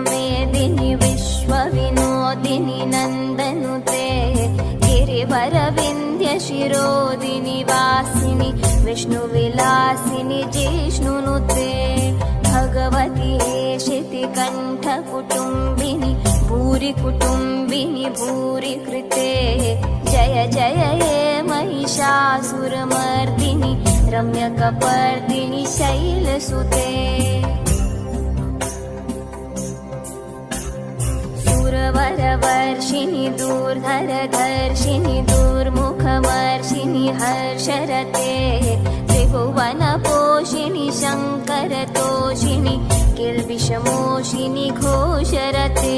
मेदिनि विश्वविनोदिनि नन्दनुते गिरिवरविन्द्यशिरोदिनि वासिनि विष्णुविलासिनि जिष्णुनुते भगवति हेशितिकण्ठकुटुम्बिनि भूरि कुटुम्बिनि भूरि कृते जय जय हे महिषासुरमर्दिनि रम्यकपर्दिनि शैलसुते सुरवरवर्षिणि दूर्धरधर्षिणि दूर्मुखमर्षिणि हर्षरते त्रिभुवनपोषिणि शङ्करतोषिणि किल्बिषमोषिनि घोषरते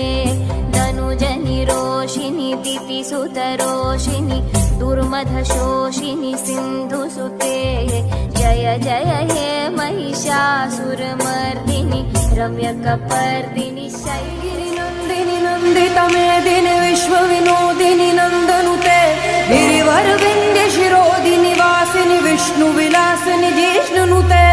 धनुजनिरोषिणि दितिसुतरोषिणि दुर्मधशोषिनि सिन्धुसुते जय जय हे महिषासुरमर्दिनि रम्यकपर्दिनि शैलसुते नन्दितमेदिनि विश्वविनोदिनि नन्दनुते गिरिवरविन्द्यशिरोदिनि वासिनि विष्णुविलासिनि जिष्णुनुते